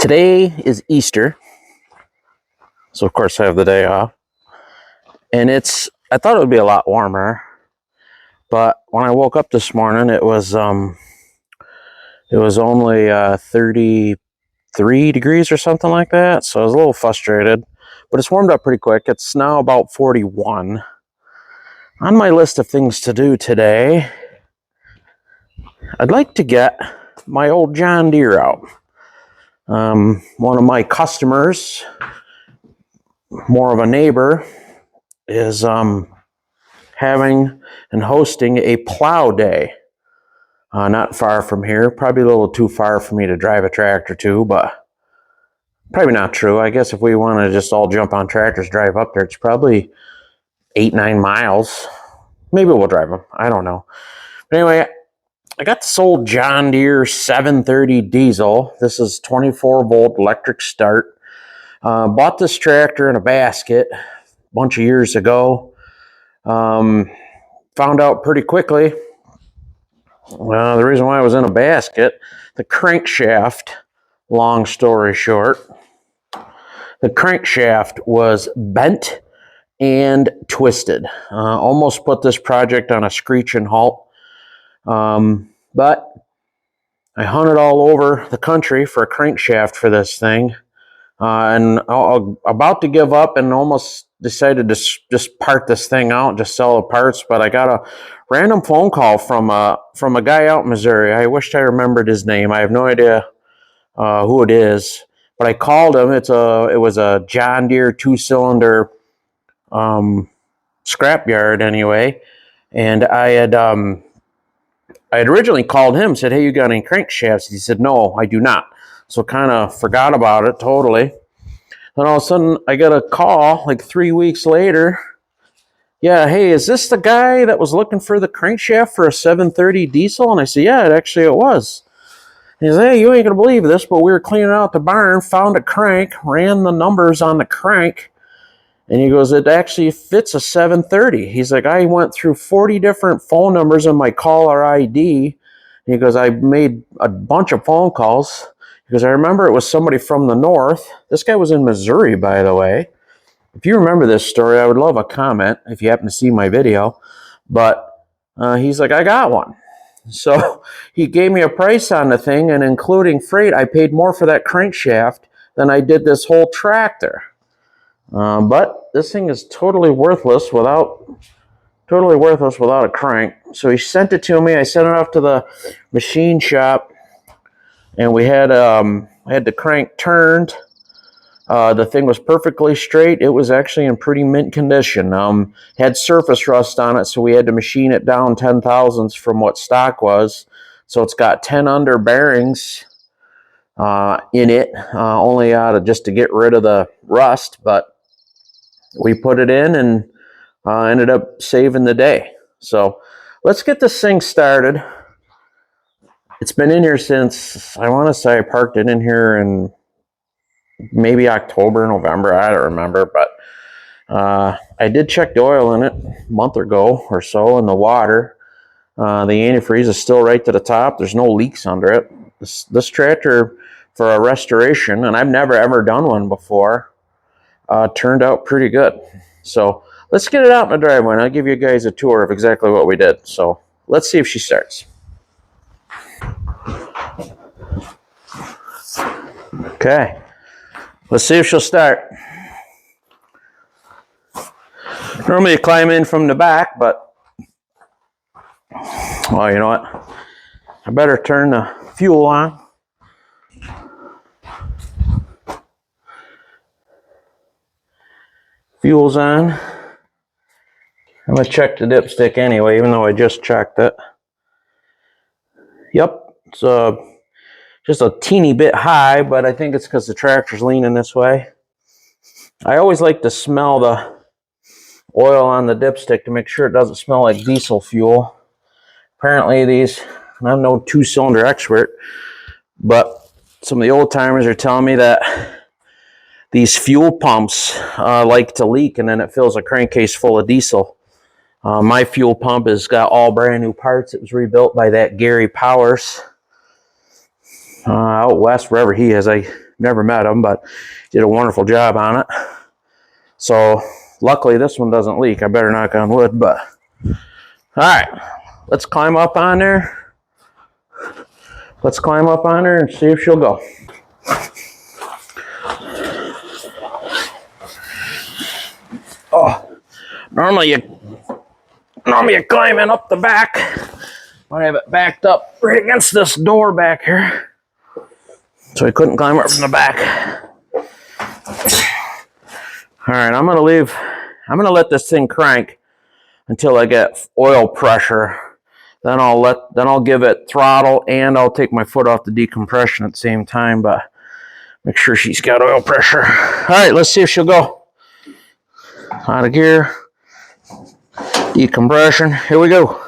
Today is Easter, so of course I have the day off. And I thought it would be a lot warmer, but when I woke up this morning, it was only 33 degrees or something like that. So I was a little frustrated, but it's warmed up pretty quick. It's now about 41. On my list of things to do today, I'd like to get my old John Deere out. One of my customers, more of a neighbor, is having and hosting a plow day. Not far from here, probably a little too far for me to drive a tractor to, but probably not true. I guess if we want to just all jump on tractors, drive up there, it's probably 8-9 miles. Maybe we'll drive them. I don't know. But anyway, I got this old John Deere 730 diesel. This is 24 volt electric start. Bought this tractor in a basket a bunch of years ago. Found out pretty quickly, the reason why I was in a basket, the crankshaft, long story short, the crankshaft was bent and twisted. Almost put this project on a screeching halt. But I hunted all over the country for a crankshaft for this thing. And about to give up and almost decided to just part this thing out, just sell the parts. But I got a random phone call from a guy out in Missouri. I wished I remembered his name. I have no idea who it is. But I called him. It was a John Deere 2-cylinder scrapyard anyway. And I had originally called him, said, "Hey, you got any crankshafts?" He said, "No, I do not." So kind of forgot about it totally. Then all of a sudden, I got a call like 3 weeks later. "Yeah, hey, is this the guy that was looking for the crankshaft for a 730 diesel?" And I said, "Yeah, it was." And he said, "Hey, you ain't going to believe this, but we were cleaning out the barn, found a crank, ran the numbers on the crank." And he goes, "It actually fits a 730. He's like, "I went through 40 different phone numbers in my caller ID." And he goes, "I made a bunch of phone calls." Because I remember it was somebody from the north. This guy was in Missouri, by the way. If you remember this story, I would love a comment if you happen to see my video. But he's like, "I got one." So he gave me a price on the thing, and including freight, I paid more for that crankshaft than I did this whole tractor. But this thing is totally worthless without a crank. So he sent it to me. I sent it off to the machine shop. And we had the crank turned. The thing was perfectly straight. It was actually in pretty mint condition. Had surface rust on it, so we had to machine it down 10 thousandths from what stock was. So it's got 10 under bearings in it, only just to get rid of the rust. But we put it in and ended up saving the day. So let's get this thing started. It's been in here since, I want to say I parked it in here in maybe October, November. I don't remember, but I did check the oil in it a month ago or so in the water. The antifreeze is still right to the top. There's no leaks under it. This tractor, for a restoration, and I've never ever done one before, turned out pretty good. So let's get it out in the driveway, and I'll give you guys a tour of exactly what we did. So let's see if she starts. Okay, let's see if she'll start. Normally you climb in from the back, but, well, you know what? I better turn the fuel on. Fuel's on. I'm going to check the dipstick anyway, even though I just checked it. Yep, it's just a teeny bit high, but I think it's because the tractor's leaning this way. I always like to smell the oil on the dipstick to make sure it doesn't smell like diesel fuel. Apparently these, and I'm no 2-cylinder expert, but some of the old timers are telling me that these fuel pumps like to leak, and then it fills a crankcase full of diesel. My fuel pump has got all brand new parts. It was rebuilt by that Gary Powers. out west, wherever he is. I never met him, but did a wonderful job on it. So luckily this one doesn't leak. I better knock on wood, but all right, let's climb up on there. Let's climb up on her and see if she'll go. Oh, normally you climbing up the back. I have it backed up right against this door back here, so I couldn't climb up from the back. All right, I'm gonna let this thing crank until I get oil pressure. Then I'll give it throttle, and I'll take my foot off the decompression at the same time, but make sure she's got oil pressure. All right, let's see if she'll go. Out of gear, decompression, here we go.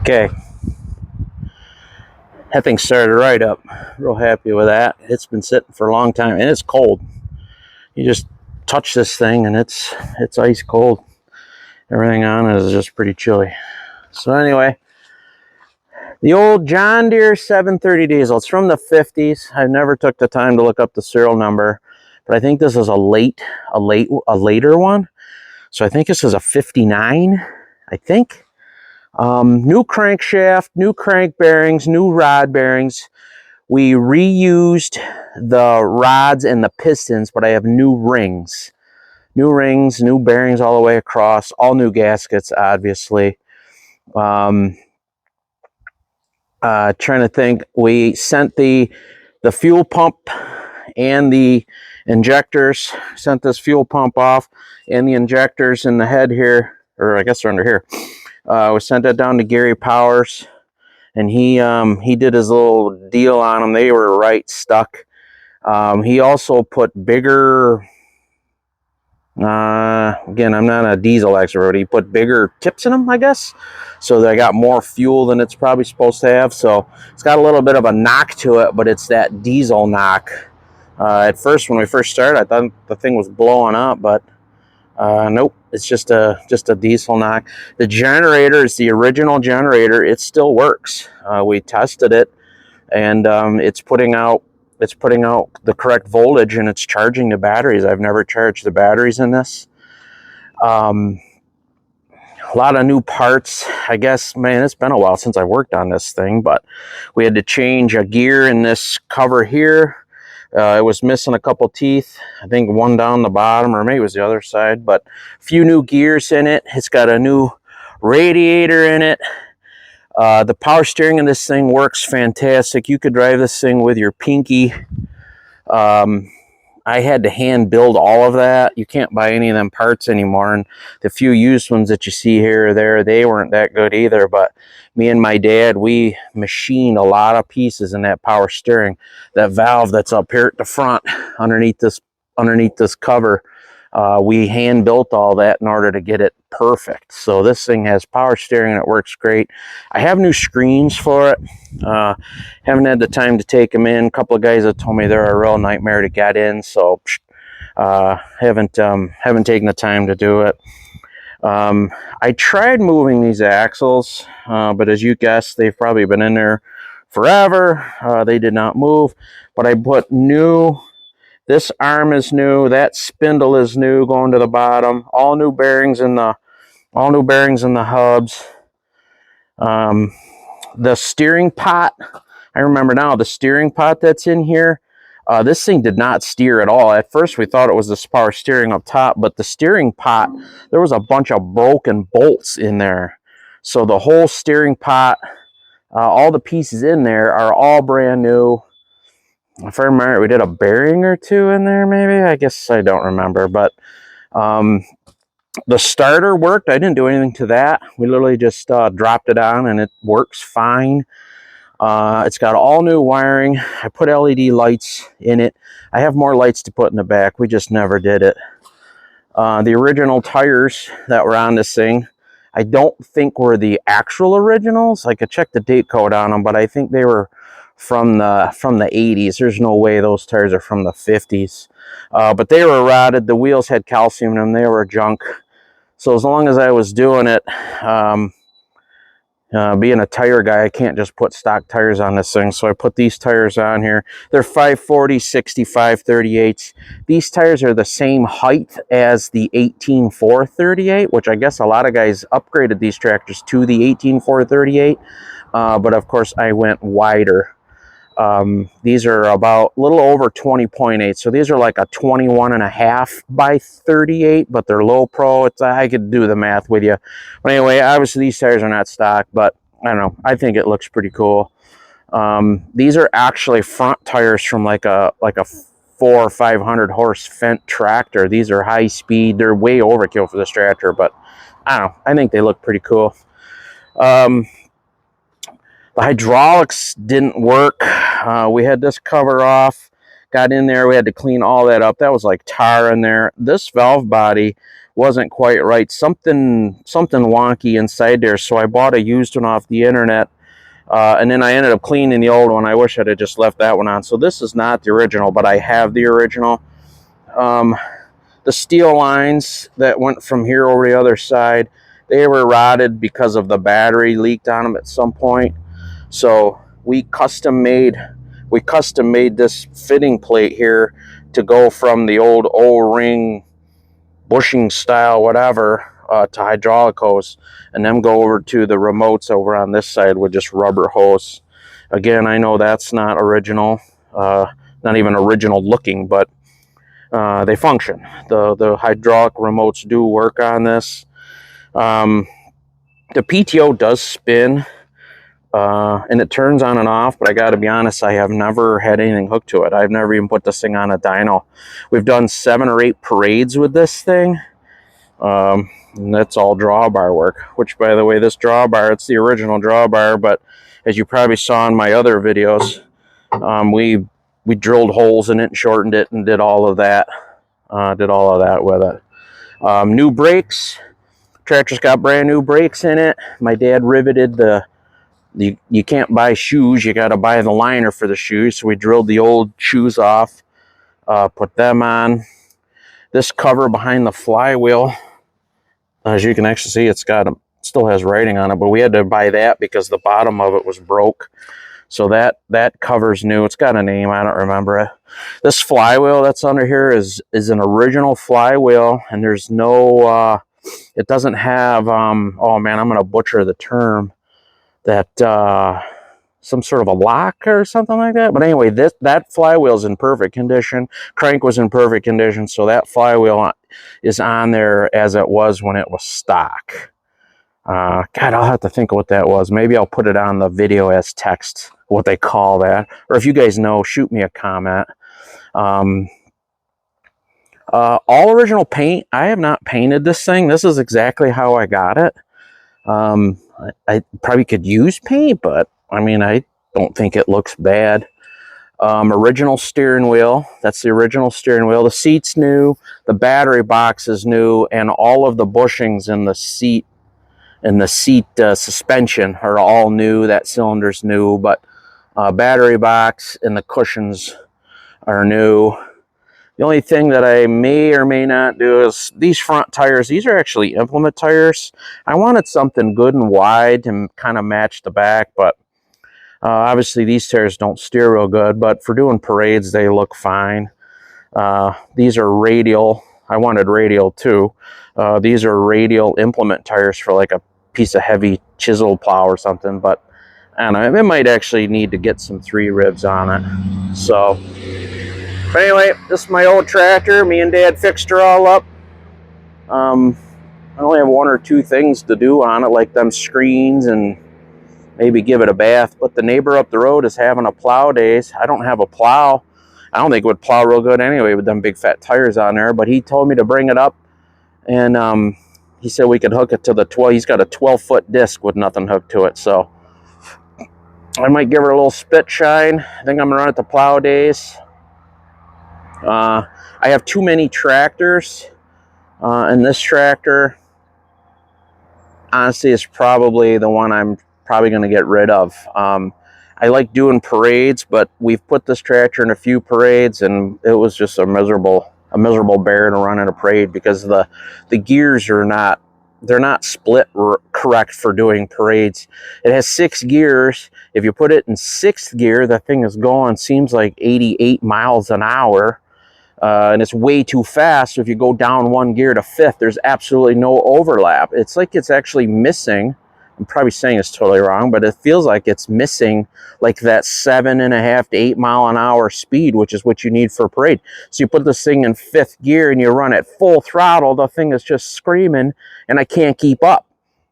Okay, that thing started right up. Real happy with that. It's been sitting for a long time, and it's cold. You just touch this thing, and it's ice cold. Everything on it is just pretty chilly. So anyway, the old John Deere 730 diesel. It's from the 50s. I never took the time to look up the serial number, but I think this is a later one. So I think this is a 59. I think. New crankshaft, new crank bearings, new rod bearings. We reused the rods and the pistons, but I have new rings. New rings, new bearings all the way across, all new gaskets, obviously. Trying to think, we sent the fuel pump and the injectors, sent this fuel pump off, and the injectors in the head here, or I guess they're under here. We sent that down to Gary Powers, and he did his little deal on them. They were right stuck. He also put bigger, again, I'm not a diesel expert, but he put bigger tips in them, I guess, so they got more fuel than it's probably supposed to have. So it's got a little bit of a knock to it, but it's that diesel knock. At first, when we first started, I thought the thing was blowing up, but Nope, it's just a diesel knock. The generator is the original generator. It still works. We tested it, and it's putting out the correct voltage, and it's charging the batteries. I've never charged the batteries in this. A lot of new parts. I guess, man, it's been a while since I worked on this thing, but we had to change a gear in this cover here. It was missing a couple teeth. I think one down the bottom, or maybe it was the other side, but a few new gears in it. It's got a new radiator in it. The power steering of this thing works fantastic. You could drive this thing with your pinky. I had to hand build all of that. You can't buy any of them parts anymore, and the few used ones that you see here or there, they weren't that good either. But me and my dad, we machined a lot of pieces in that power steering. That valve that's up here at the front underneath this cover, we hand built all that in order to get it perfect. So this thing has power steering and it works great. I have new screens for it. Haven't had the time to take them in. A couple of guys have told me they're a real nightmare to get in, so haven't taken the time to do it. I tried moving these axles, but as you guessed, they've probably been in there forever. They did not move, but I put new. This arm is new. That spindle is new, going to the bottom. All new bearings in the hubs. The steering pot. I remember now the steering pot that's in here. This thing did not steer at all. At first, we thought it was the power steering up top, but the steering pot, there was a bunch of broken bolts in there. So the whole steering pot, all the pieces in there are all brand new. If I remember, we did a bearing or two in there, maybe. I guess I don't remember, but the starter worked. I didn't do anything to that. We literally just dropped it on, and it works fine. It's got all new wiring. I put LED lights in it. I have more lights to put in the back. We just never did it. The original tires that were on this thing, I don't think were the actual originals. I could check the date code on them, but I think they were from the 80s. There's no way those tires are from the 50s. But they were rotted. The wheels had calcium in them. They were junk. So as long as I was doing it, being a tire guy, I can't just put stock tires on this thing. So I put these tires on here. They're 540, 65, 38s. These tires are the same height as the 18.4 38, which I guess a lot of guys upgraded these tractors to the 18.4 38. But of course I went wider. These are about a little over 20.8. So these are like a 21.5 by 38, but they're low pro. I could do the math with you. But anyway, obviously these tires are not stock, but I don't know. I think it looks pretty cool. These are actually front tires from like a 400 or 500 horse Fendt tractor. These are high speed. They're way overkill for this tractor, but I don't know. I think they look pretty cool. The hydraulics didn't work. We had this cover off, got in there, we had to clean all that up. That was like tar in there. This valve body wasn't quite right. Something wonky inside there, so I bought a used one off the internet. And then I ended up cleaning the old one. I wish I'd have just left that one on. So this is not the original, but I have the original. The steel lines that went from here over the other side, they were rotted because of the battery leaked on them at some point. So we custom made this fitting plate here to go from the old O-ring bushing style whatever to hydraulic hose, and then go over to the remotes over on this side with just rubber hose. Again, I know that's not original, not even original looking, but they function. The hydraulic remotes do work on this. The PTO does spin. And it turns on and off, but I got to be honest, I have never had anything hooked to it. I've never even put this thing on a dyno. We've done 7 or 8 parades with this thing, and that's all drawbar work, which, by the way, this drawbar, it's the original drawbar, but as you probably saw in my other videos, we drilled holes in it and shortened it and did all of that with it. New brakes. Tractor's got brand new brakes in it. My dad riveted you can't buy shoes, you got to buy the liner for the shoes. So we drilled the old shoes off, put them on. this cover behind the flywheel, as you can actually see, it's got still has writing on it, but we had to buy that because the bottom of it was broke. So that cover's new. It's got a name, I don't remember it. This flywheel that's under here is an original flywheel, and there's no it doesn't have oh man, I'm gonna butcher the term, that some sort of a lock or something like that. But anyway, that flywheel's in perfect condition. Crank was in perfect condition, so that flywheel is on there as it was when it was stock. God, I'll have to think of what that was. Maybe I'll put it on the video as text, what they call that. Or if you guys know, shoot me a comment. All original paint. I have not painted this thing. This is exactly how I got it. I probably could use paint, but I mean, I don't think it looks bad. Original steering wheel. That's the original steering wheel. The seat's new. The battery box is new, and all of the bushings in the seat and the seat suspension are all new. That cylinder's new, but battery box and the cushions are new. The only thing that I may or may not do is these front tires. These are actually implement tires. I wanted something good and wide to kind of match the back, but obviously these tires don't steer real good, but for doing parades, they look fine. These are radial. I wanted radial too. These are radial implement tires for like a piece of heavy chisel plow or something, but I don't know, it might actually need to get some 3 ribs on it. So, but anyway, this is my old tractor. Me and Dad fixed her all up. I only have 1 or 2 things to do on it, like them screens and maybe give it a bath. But the neighbor up the road is having a plow days. I don't have a plow. I don't think it would plow real good anyway with them big fat tires on there. But he told me to bring it up, and he said we could hook it to the 12. He's got a 12-foot disc with nothing hooked to it, so I might give her a little spit shine. I think I'm gonna run it to plow days. I have too many tractors, and this tractor, honestly, is probably the one I'm probably going to get rid of. I like doing parades, but we've put this tractor in a few parades, and it was just a miserable bear to run in a parade because the gears are not, they're not split correct for doing parades. It has 6 gears. If you put it in 6th gear, the thing is going, seems like 88 miles an hour. And it's way too fast. So if you go down 1 gear to 5th, there's absolutely no overlap. It's like it's actually missing. I'm probably saying it's totally wrong, but it feels like it's missing like that 7.5 to 8 mile an hour speed, which is what you need for a parade. So you put this thing in 5th gear and you run at full throttle, the thing is just screaming, and I can't keep up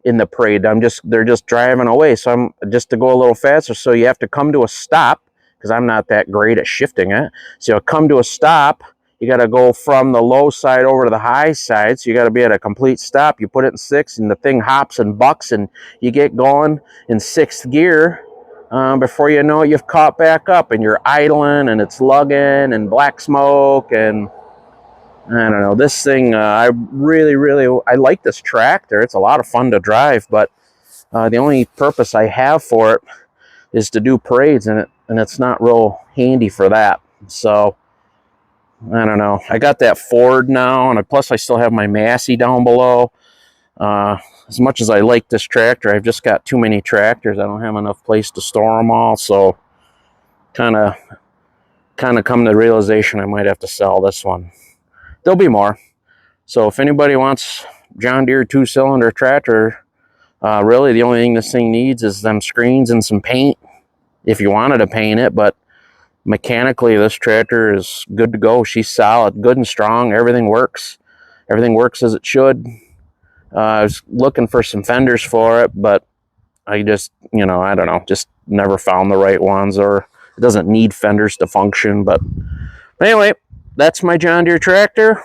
in the parade. They're just driving away. So I'm just to go a little faster. So you have to come to a stop because I'm not that great at shifting it. So you'll come to a stop. You got to go from the low side over to the high side. So you got to be at a complete stop. You put it in 6 and the thing hops and bucks and you get going in 6th gear. Before you know it, you've caught back up and you're idling and it's lugging and black smoke. And I don't know, this thing, I like this tractor. It's a lot of fun to drive, but the only purpose I have for it is to do parades, and it's not real handy for that. So I don't know. I got that Ford now, and plus I still have my Massey down below. As much as I like this tractor, I've just got too many tractors. I don't have enough place to store them all, so kind of come to the realization I might have to sell this one. There'll be more. So if anybody wants John Deere 2-cylinder tractor, really the only thing this thing needs is them screens and some paint if you wanted to paint it, but mechanically this tractor is good to go. She's solid, good and strong. Everything works as it should. I was looking for some fenders for it, but I just, I don't know, just never found the right ones, or it doesn't need fenders to function. But anyway, that's my John Deere tractor.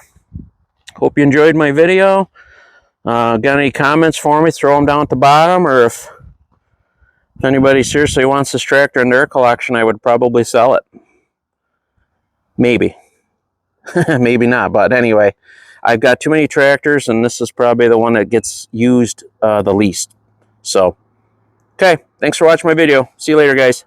Hope you enjoyed my video. Got any comments for me, throw them down at the bottom, or if anybody seriously wants this tractor in their collection, I would probably sell it. Maybe. Maybe not, but anyway, I've got too many tractors, and this is probably the one that gets used the least. So, okay, thanks for watching my video. See you later, guys.